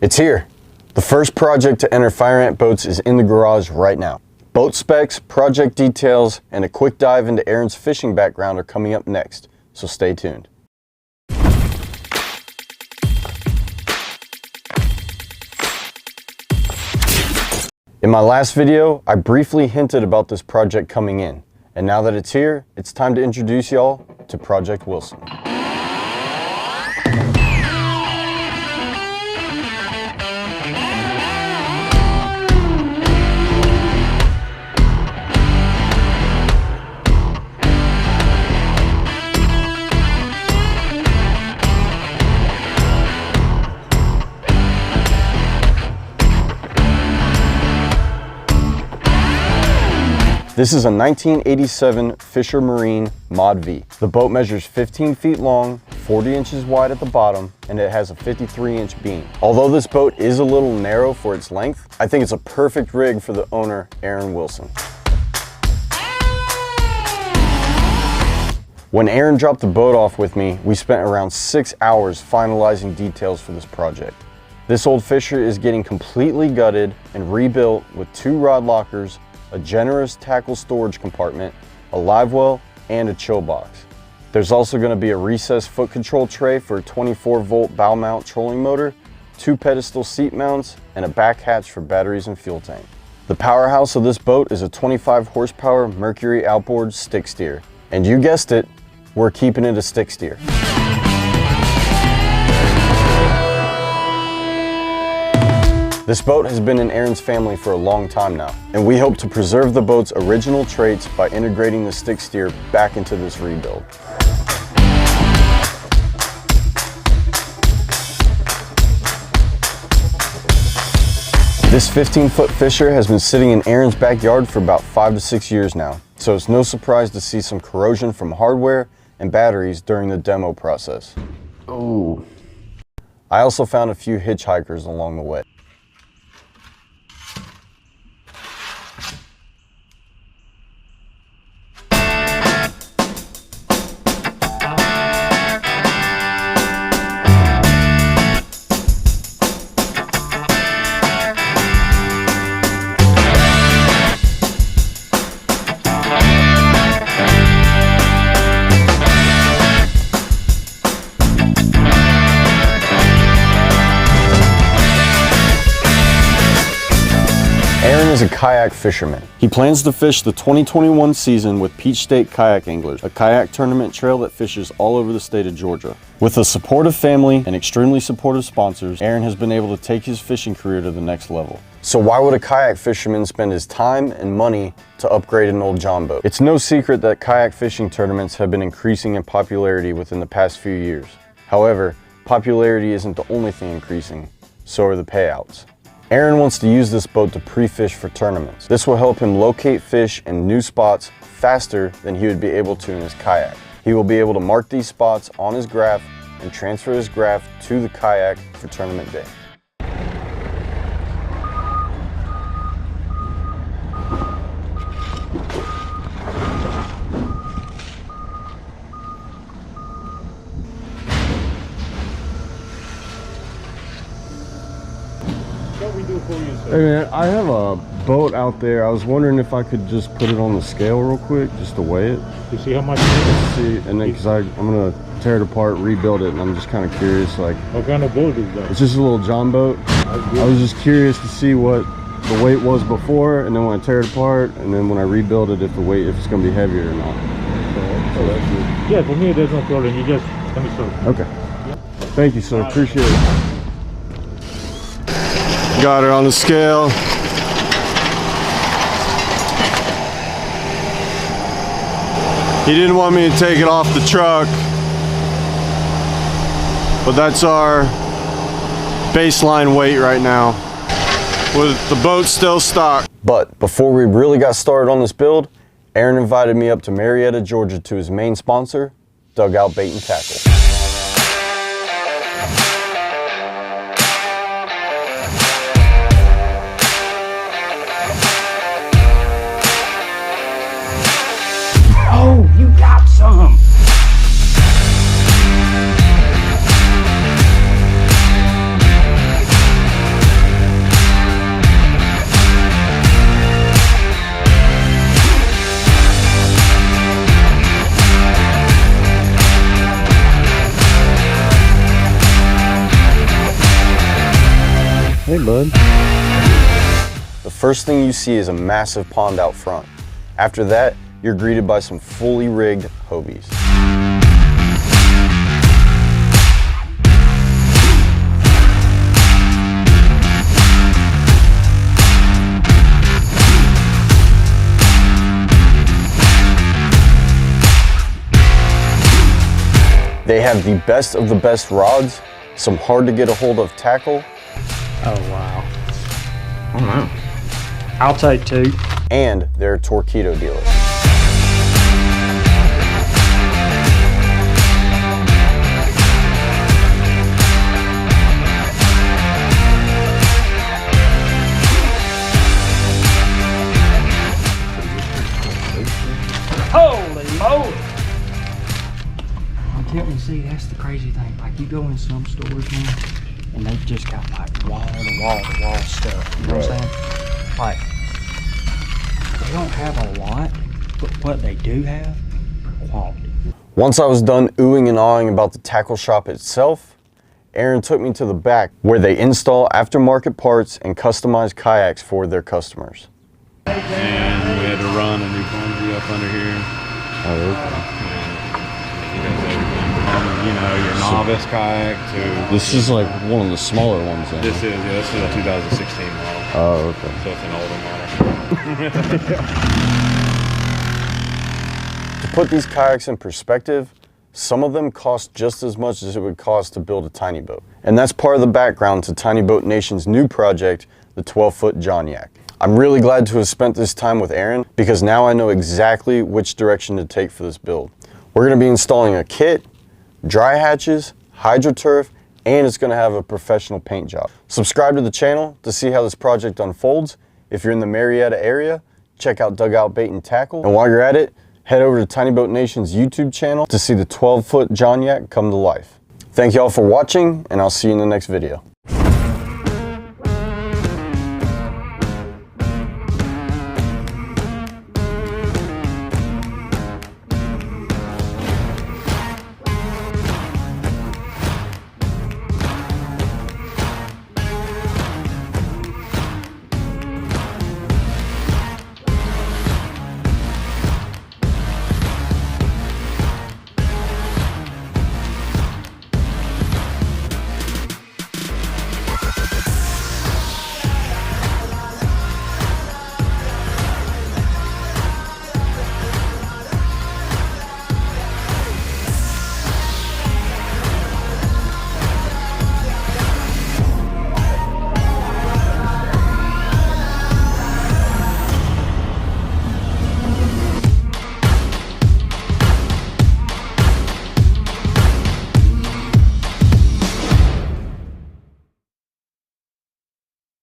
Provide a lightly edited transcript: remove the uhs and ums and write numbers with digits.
It's here. The first project to enter Fireant Boats is in the garage right now. Boat specs, project details, and a quick dive into Aaron's fishing background are coming up next, so stay tuned. In my last video, I briefly hinted about this project coming in, and now that it's here, it's time to introduce y'all to Project Wilson. This is a 1987 Fisher Marine Mod V. The boat measures 15 feet long, 40 inches wide at the bottom, and it has a 53-inch beam. Although this boat is a little narrow for its length, I think it's a perfect rig for the owner, Aaron Wilson. When Aaron dropped the boat off with me, we spent around 6 hours finalizing details for this project. This old Fisher is getting completely gutted and rebuilt with 2 rod lockers, a generous tackle storage compartment, a live well, and a chill box. There's also going to be a recessed foot control tray for a 24-volt bow mount trolling motor, 2 pedestal seat mounts, and a back hatch for batteries and fuel tank. The powerhouse of this boat is a 25 horsepower Mercury Outboard stick steer. And you guessed it, we're keeping it a stick steer. This boat has been in Aaron's family for a long time now, and we hope to preserve the boat's original traits by integrating the stick steer back into this rebuild. This 15-foot Fisher has been sitting in Aaron's backyard for about 5 to 6 years now, so it's no surprise to see some corrosion from hardware and batteries during the demo process. Oh. I also found a few hitchhikers along the way. Aaron is a kayak fisherman. He plans to fish the 2021 season with Peach State Kayak Anglers, a kayak tournament trail that fishes all over the state of Georgia. With a supportive family and extremely supportive sponsors, Aaron has been able to take his fishing career to the next level. So why would a kayak fisherman spend his time and money to upgrade an old Jon boat? It's no secret that kayak fishing tournaments have been increasing in popularity within the past few years. However, popularity isn't the only thing increasing, so are the payouts. Aaron wants to use this boat to pre-fish for tournaments. This will help him locate fish in new spots faster than he would be able to in his kayak. He will be able to mark these spots on his graph and transfer his graph to the kayak for tournament day. Hey man, I have a boat out there. I was wondering if I could just put it on the scale real quick, just to weigh it. To see how much it is? See, and then because I'm gonna tear it apart, rebuild it, and I'm just kind of curious, like. What kind of boat is that? It's just a little Jon boat. I was just curious to see what the weight was before, and then when I tear it apart, and then when I rebuild it, if it's gonna be heavier or not. So that's good. Yeah, for me there's no problem. You just let me show. Okay. Yeah. Thank you, sir. Appreciate it. Got her on the scale. He didn't want me to take it off the truck, but that's our baseline weight right now, with the boat still stocked. But before we really got started on this build, Aaron invited me up to Marietta, Georgia to his main sponsor, Dugout Bait and Tackle. Oh, you got some! Hey, bud. The first thing you see is a massive pond out front. After that, you're greeted by some fully rigged Hobies. They have the best rods, some hard to get a hold of tackle. Oh, wow. Oh, no. I'll take 2. And they're a Torpedo dealer. Holy moly! I'm telling you, see, that's the crazy thing. Like, you go in some stores, man, and they've just got like wall-to-wall stuff. You know what I'm saying? Like, they don't have a lot, but what they do have, quality. Once I was done oohing and awing about the tackle shop itself, Aaron took me to the back where they install aftermarket parts and customize kayaks for their customers. And we had to run a new bungee up under here. Oh, okay. He does everything from, you know, your novice kayak to... This is like one of the smaller ones then. This is, yeah, this is a 2016 model. Oh, okay. So it's an older model. To put these kayaks in perspective, some of them cost just as much as it would cost to build a tiny boat. And that's part of the background to Tiny Boat Nation's new project, the 12-foot Jonyak. I'm really glad to have spent this time with Aaron because now I know exactly which direction to take for this build. We're going to be installing a kit, dry hatches, hydroturf, and it's going to have a professional paint job. Subscribe to the channel to see how this project unfolds. If you're in the Marietta area, check out Dugout Bait and Tackle. And while you're at it, head over to Tiny Boat Nation's YouTube channel to see the 12-foot Jonyak come to life. Thank you all for watching, and I'll see you in the next video.